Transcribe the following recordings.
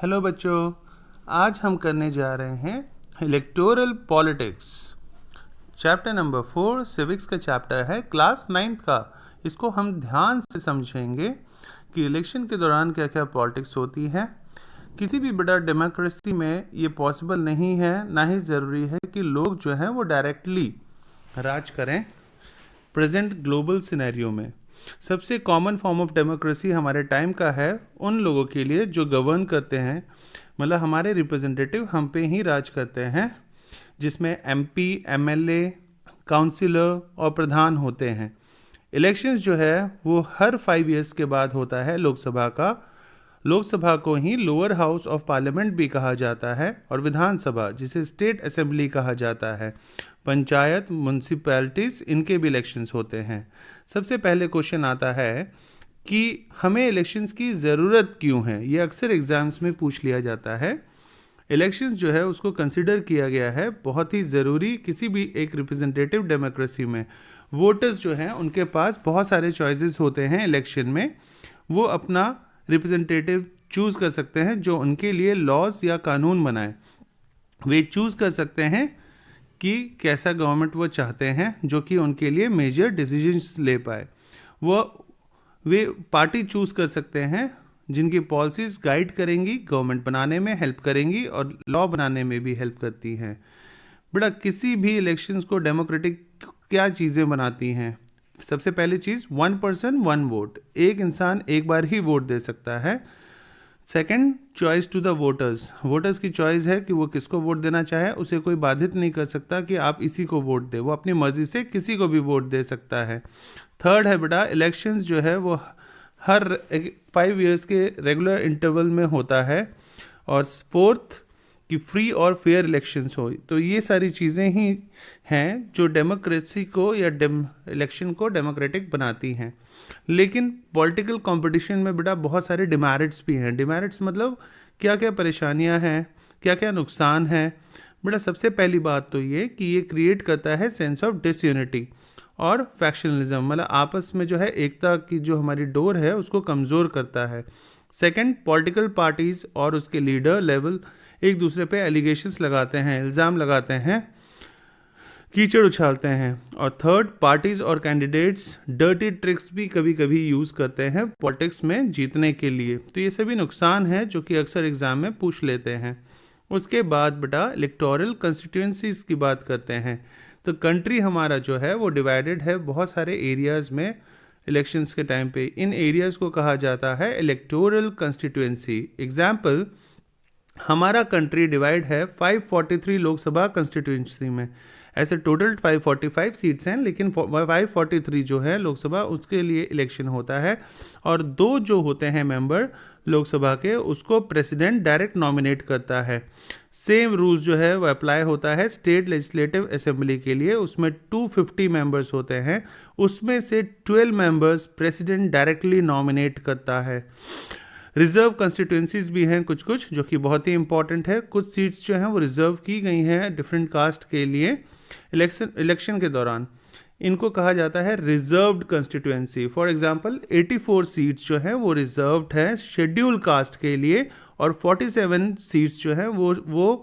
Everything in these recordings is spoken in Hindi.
हेलो बच्चों, आज हम करने जा रहे हैं electoral politics. Chapter number 4 civics का चैप्टर है, क्लास 9th का। इसको हम ध्यान से समझेंगे कि इलेक्शन के दौरान क्या क्या पॉलिटिक्स होती है। किसी भी बड़ा डेमोक्रेसी में ये पॉसिबल नहीं है, ना ही ज़रूरी है कि लोग जो हैं वो डायरेक्टली राज करें। प्रेजेंट ग्लोबल सिनेरियो में सबसे कॉमन फॉर्म ऑफ डेमोक्रेसी हमारे टाइम का है उन लोगों के लिए जो गवर्न करते हैं, मतलब हमारे रिप्रेजेंटेटिव हम पे ही राज करते हैं, जिसमें एमपी, एमएलए, काउंसिलर और प्रधान होते हैं। इलेक्शंस जो है वो हर 5 इयर्स के बाद होता है लोकसभा का। लोकसभा को ही लोअर हाउस ऑफ पार्लियामेंट भी कहा जाता है, और विधानसभा जिसे स्टेट असेंबली कहा जाता है, पंचायत, म्यूनसिपैलिटीज़, इनके भी इलेक्शंस होते हैं। सबसे पहले क्वेश्चन आता है कि हमें इलेक्शंस की ज़रूरत क्यों है। ये अक्सर एग्ज़ाम्स में पूछ लिया जाता है। इलेक्शंस जो है उसको कंसिडर किया गया है बहुत ही ज़रूरी किसी भी एक रिप्रेजेंटेटिव डेमोक्रेसी में। वोटर्स जो हैं उनके पास बहुत सारे चॉइसेस होते हैं इलेक्शन में। वो अपना रिप्रेजेंटेटिव चूज़ कर सकते हैं जो उनके लिए लॉज या कानून बनाए। वे चूज़ कर सकते हैं कि कैसा गवर्नमेंट वो चाहते हैं जो कि उनके लिए मेजर डिसीजंस ले पाए। वे पार्टी चूज़ कर सकते हैं जिनकी पॉलिसीज़ गाइड करेंगी, गवर्नमेंट बनाने में हेल्प करेंगी और लॉ बनाने में भी हेल्प करती हैं। बेटा, किसी भी इलेक्शंस को डेमोक्रेटिक क्या चीज़ें बनाती हैं? सबसे पहली चीज़, 1 पर्सन 1 वोट, एक इंसान एक बार ही वोट दे सकता है। Second, choice to the voters, voters की चॉइस है कि वो किसको वोट देना चाहे, उसे कोई बाधित नहीं कर सकता कि आप इसी को वोट दे, वो अपनी मर्जी से किसी को भी वोट दे सकता है। थर्ड है बेटा, इलेक्शंस जो है वो हर 5 इयर्स के रेगुलर इंटरवल में होता है। और फोर्थ, कि फ्री और फेयर इलेक्शंस हो। तो ये सारी चीज़ें ही हैं जो डेमोक्रेसी को या इलेक्शन को डेमोक्रेटिक बनाती हैं। लेकिन पॉलिटिकल कंपटीशन में बेटा बहुत सारे डिमेरिट्स भी हैं। डिमेरिट्स मतलब क्या क्या परेशानियां हैं, क्या क्या नुकसान हैं। बेटा, सबसे पहली बात तो ये कि ये क्रिएट करता है सेंस ऑफ डिसयूनिटी और फैक्शनलिज्म, मतलब आपस में जो है एकता की जो हमारी डोर है उसको कमज़ोर करता है। सेकंड, पॉलिटिकल पार्टीज़ और उसके लीडर लेवल एक दूसरे पे एलिगेशंस लगाते हैं, इल्ज़ाम लगाते हैं, कीचड़ उछालते हैं। और थर्ड, पार्टीज़ और कैंडिडेट्स डर्टी ट्रिक्स भी कभी कभी यूज़ करते हैं पॉलिटिक्स में जीतने के लिए। तो ये सभी नुकसान हैं जो कि अक्सर एग्ज़ाम में पूछ लेते हैं। उसके बाद बेटा इलेक्टोरल कंस्टिट्यूंसीज़ की बात करते हैं। तो कंट्री हमारा जो है वो डिवाइडेड है बहुत सारे एरियाज़ में। इलेक्शंस के टाइम पे इन एरियाज़ को कहा जाता है इलेक्टोरल कंस्टिट्यूंसी। एग्जाम्पल, हमारा कंट्री डिवाइड है 543 लोकसभा कंस्टिट्यूंसी में। ऐसे टोटल 545 सीट्स हैं, लेकिन 543 जो है लोकसभा उसके लिए इलेक्शन होता है। और 2 जो होते हैं मेंबर लोकसभा के, उसको प्रेसिडेंट डायरेक्ट नॉमिनेट करता है। सेम रूल्स जो है वो अप्लाई होता है स्टेट लेजिस्लेटिव असेंबली के लिए। उसमें 250 मेंबर्स होते हैं, उसमें से 12 मेंबर्स प्रेसिडेंट डायरेक्टली नॉमिनेट करता है। रिजर्व कंस्टिट्यूंसीज भी हैं कुछ कुछ जो कि बहुत ही इंपॉर्टेंट है। कुछ सीट्स जो हैं वो रिजर्व की गई हैं डिफरेंट कास्ट के लिए इलेक्शन के दौरान। इनको कहा जाता है reserved constituency. For example 84 seats जो हैं वो रिजर्व्ड हैं शेड्यूल कास्ट के लिए, और 47 सीट्स जो हैं वो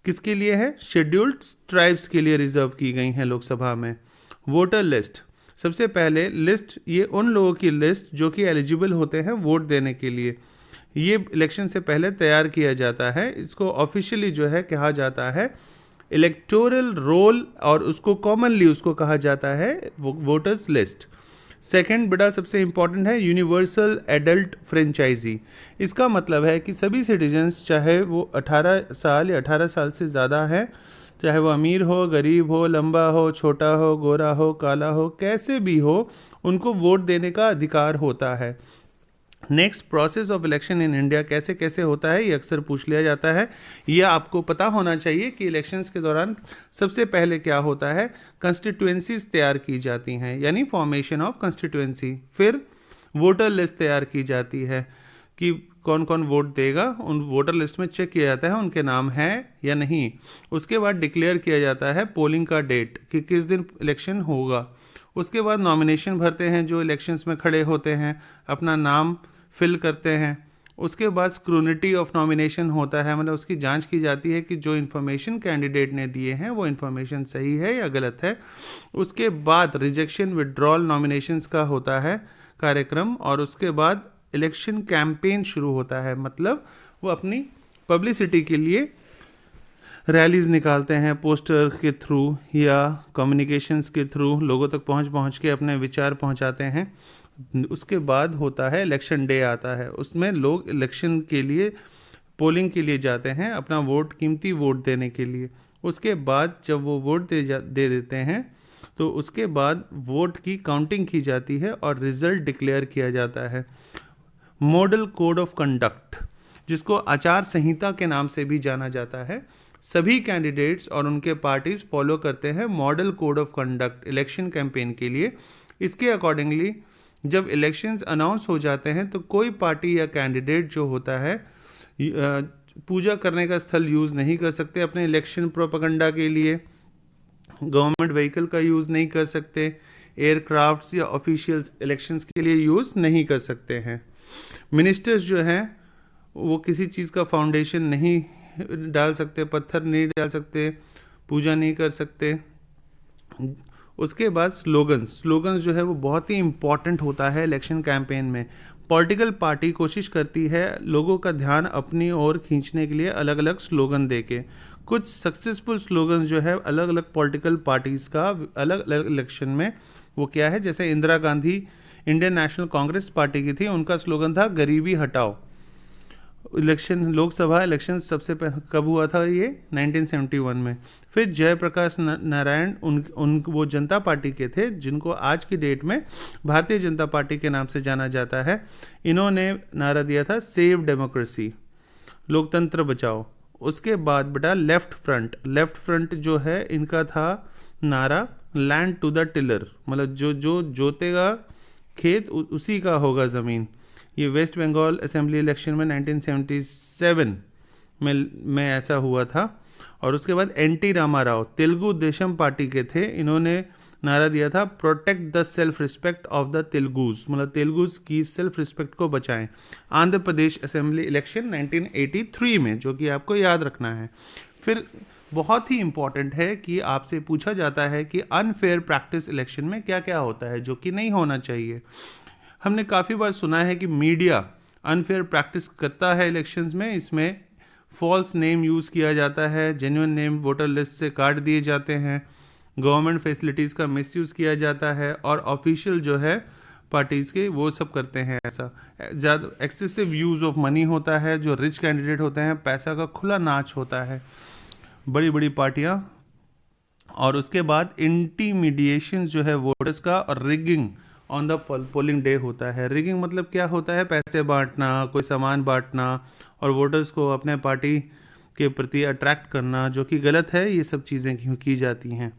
किसके लिए है? शेड्यूल्ड ट्राइब्स के लिए रिजर्व की गई हैं लोकसभा में। वोटर लिस्ट, सबसे पहले लिस्ट, ये उन लोगों की लिस्ट जो कि एलिजिबल होते हैं वोट देने के लिए। ये इलेक्शन से पहले तैयार किया जाता है। इसको ऑफिशियली जो है कहा जाता है इलेक्टोरल रोल, और उसको कॉमनली उसको कहा जाता है वोटर्स लिस्ट। सेकंड बेटा सबसे इंपॉर्टेंट है यूनिवर्सल एडल्ट फ्रेंचाइजी। इसका मतलब है कि सभी सिटीजन्स, चाहे वो 18 साल या 18 साल से ज़्यादा है, चाहे वो अमीर हो, गरीब हो, लंबा हो, छोटा हो, गोरा हो, काला हो, कैसे भी हो, उनको वोट देने का अधिकार होता है। Next, process of election in India कैसे कैसे होता है, ये अक्सर पूछ लिया जाता है। ये आपको पता होना चाहिए कि इलेक्शंस के दौरान सबसे पहले क्या होता है, कंस्टिट्यूएंसीज तैयार की जाती हैं, यानी फॉर्मेशन ऑफ कंस्टिट्यूएंसी। फिर वोटर लिस्ट तैयार की जाती है कि कौन कौन वोट देगा, उन वोटर लिस्ट में चेक किया जाता है उनके नाम हैं या नहीं। उसके बाद डिक्लेयर किया जाता है पोलिंग का डेट कि किस दिन इलेक्शन होगा। उसके बाद नॉमिनेशन भरते हैं जो इलेक्शंस में खड़े होते हैं, अपना नाम फिल करते हैं। उसके बाद स्क्रूनिटी ऑफ नॉमिनेशन होता है, मतलब उसकी जांच की जाती है कि जो इन्फॉर्मेशन कैंडिडेट ने दिए हैं वो इन्फॉर्मेशन सही है या गलत है। उसके बाद रिजेक्शन विड्रॉल नॉमिनेशंस का होता है कार्यक्रम, और उसके बाद इलेक्शन कैंपेन शुरू होता है, मतलब वो अपनी पब्लिसिटी के लिए रैलीज निकालते हैं, पोस्टर के थ्रू या कम्युनिकेशंस के थ्रू लोगों तक पहुंच के अपने विचार पहुंचाते हैं। उसके बाद होता है इलेक्शन डे आता है, उसमें लोग इलेक्शन के लिए पोलिंग के लिए जाते हैं, अपना वोट, कीमती वोट देने के लिए। उसके बाद जब वो वोट दे देते हैं तो उसके बाद वोट की काउंटिंग की जाती है और रिजल्ट डिक्लेयर किया जाता है। मॉडल कोड ऑफ कंडक्ट, जिसको आचार संहिता के नाम से भी जाना जाता है, सभी कैंडिडेट्स और उनके पार्टीज फॉलो करते हैं model code of conduct election campaign के लिए। इसके अकॉर्डिंगली जब इलेक्शंस अनाउंस हो जाते हैं तो कोई पार्टी या कैंडिडेट जो होता है पूजा करने का स्थल यूज़ नहीं कर सकते, अपने इलेक्शन प्रोपेगेंडा के लिए गवर्नमेंट व्हीकल का यूज़ नहीं कर सकते, एयरक्राफ्ट्स या ऑफिशियल्स इलेक्शंस के लिए यूज़ नहीं कर सकते हैं। मिनिस्टर्स जो हैं वो किसी चीज़ का फाउंडेशन नहीं डाल सकते, पत्थर नहीं डाल सकते, पूजा नहीं कर सकते। उसके बाद स्लोगन्स जो है वो बहुत ही इम्पॉर्टेंट होता है इलेक्शन कैंपेन में। पॉलिटिकल पार्टी कोशिश करती है लोगों का ध्यान अपनी ओर खींचने के लिए अलग अलग स्लोगन देके। कुछ सक्सेसफुल स्लोगन्स जो है अलग अलग पॉलिटिकल पार्टीज़ का अलग अलग इलेक्शन में, वो क्या है, जैसे Indira Gandhi Indian national Congress party की थी, उनका स्लोगन था गरीबी हटाओ। इलेक्शन, लोकसभा इलेक्शन सबसे कब हुआ था, ये 1971 में। फिर जयप्रकाश नारायण उन वो जनता पार्टी के थे जिनको आज की डेट में भारतीय जनता पार्टी के नाम से जाना जाता है। इन्होंने नारा दिया था सेव डेमोक्रेसी, लोकतंत्र बचाओ। उसके बाद बेटा लेफ्ट फ्रंट जो है इनका था नारा लैंड टू द टिलर, मतलब जो जोतेगा खेत उसी का होगा ज़मीन। ये वेस्ट बंगाल असेंबली इलेक्शन में 1977 में ऐसा हुआ था। और उसके बाद एनटी रामाराव तेलुगु देशम पार्टी के थे, इन्होंने नारा दिया था protect the self respect of the Telugus, मतलब तेलुगुज की सेल्फ रिस्पेक्ट को बचाएं। आंध्र प्रदेश असेंबली इलेक्शन 1983 में, जो कि आपको याद रखना है। फिर बहुत ही इंपॉर्टेंट है कि आपसे पूछा जाता है कि अनफेयर प्रैक्टिस इलेक्शन में क्या क्या होता है जो कि नहीं होना चाहिए। हमने काफ़ी बार सुना है कि मीडिया अनफेयर प्रैक्टिस करता है इलेक्शंस में, इसमें फॉल्स नेम यूज़ किया जाता है, जेन्युइन नेम वोटर लिस्ट से काट दिए जाते हैं, गवर्नमेंट फैसिलिटीज़ का मिसयूज़ किया जाता है, और ऑफिशियल जो है पार्टीज़ के वो सब करते हैं ऐसा। ज़्यादा एक्सेसिव यूज़ ऑफ मनी होता है, जो रिच कैंडिडेट होते हैं पैसा का खुला नाच होता है, बड़ी बड़ी पार्टियाँ। और उसके बाद इंटीमीडिएशन जो है वोटर्स का, और rigging on the polling day होता है। रिगिंग मतलब क्या होता है, पैसे बांटना, कोई सामान बांटना और वोटर्स को अपने पार्टी के प्रति अट्रैक्ट करना, जो कि गलत है। ये सब चीज़ें की जाती हैं।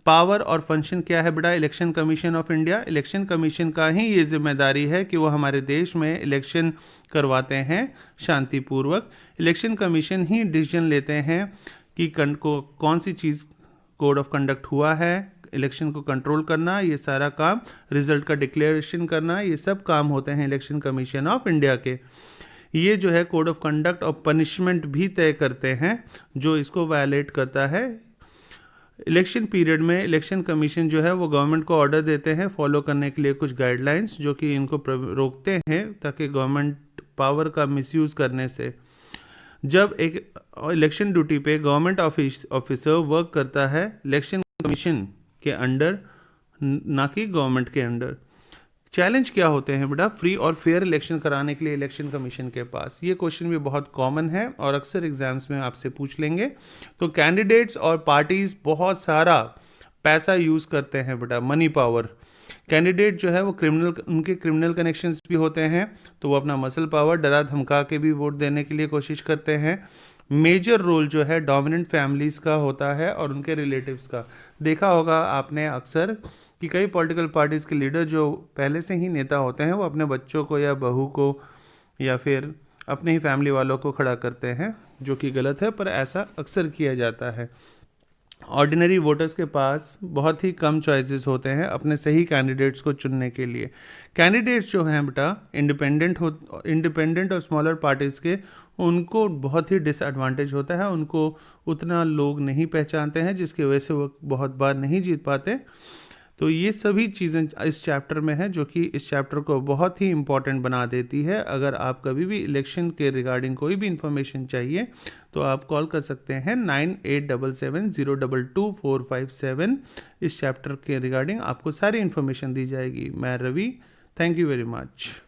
पावर और फंक्शन क्या है बेटा, election commission of India, election commission का ही ये जिम्मेदारी है कि वो हमारे देश में इलेक्शन करवाते हैं शांतिपूर्वक। इलेक्शन कमीशन ही डिसीजन लेते हैं कि कौन सी चीज़ कोड ऑफ कंडक्ट हुआ है, इलेक्शन को कंट्रोल करना, ये सारा काम, रिजल्ट का डिक्लेरेशन करना, ये सब काम होते हैं इलेक्शन कमीशन ऑफ इंडिया के। ये जो है कोड ऑफ कंडक्ट और पनिशमेंट भी तय करते हैं जो इसको वायलेट करता है। इलेक्शन पीरियड में इलेक्शन कमीशन जो है वो गवर्नमेंट को ऑर्डर देते हैं फॉलो करने के लिए कुछ गाइडलाइंस, जो कि इनको रोकते हैं ताकि गवर्नमेंट पावर का मिसयूज़ करने से। जब एक इलेक्शन ड्यूटी पे गवर्नमेंट ऑफिसर वर्क करता है इलेक्शन कमीशन के अंडर, ना कि गवर्नमेंट के अंडर। चैलेंज क्या होते हैं बेटा फ्री और फेयर इलेक्शन कराने के लिए इलेक्शन कमीशन के पास, ये क्वेश्चन भी बहुत कॉमन है और अक्सर एग्जाम्स में आपसे पूछ लेंगे। तो कैंडिडेट्स और पार्टीज बहुत सारा पैसा यूज़ करते हैं बेटा, मनी पावर। कैंडिडेट जो है वो उनके क्रिमिनल कनेक्शंस भी होते हैं, तो वो अपना मसल पावर डरा धमका के भी वोट देने के लिए कोशिश करते हैं। मेजर रोल जो है डोमिनेंट फैमिलीज़ का होता है और उनके रिलेटिव्स का। देखा होगा आपने अक्सर कि कई पॉलिटिकल पार्टीज़ के लीडर जो पहले से ही नेता होते हैं वो अपने बच्चों को या बहू को या फिर अपने ही फैमिली वालों को खड़ा करते हैं, जो कि गलत है, पर ऐसा अक्सर किया जाता है। ऑर्डिनरी वोटर्स के पास बहुत ही कम चॉइसेस होते हैं अपने सही कैंडिडेट्स को चुनने के लिए। कैंडिडेट्स जो हैं बेटा इंडिपेंडेंट और स्मॉलर पार्टीज़ के, उनको बहुत ही डिसएडवांटेज होता है, उनको उतना लोग नहीं पहचानते हैं, जिसकी वजह से वो बहुत बार नहीं जीत पाते। तो ये सभी चीज़ें इस चैप्टर में है, जो कि इस चैप्टर को बहुत ही इम्पॉर्टेंट बना देती है। अगर आप कभी भी इलेक्शन के रिगार्डिंग कोई भी इन्फॉर्मेशन चाहिए तो आप कॉल कर सकते हैं 9877022457। इस चैप्टर के रिगार्डिंग आपको सारी इन्फॉर्मेशन दी जाएगी। मैं Ravi, thank you very much.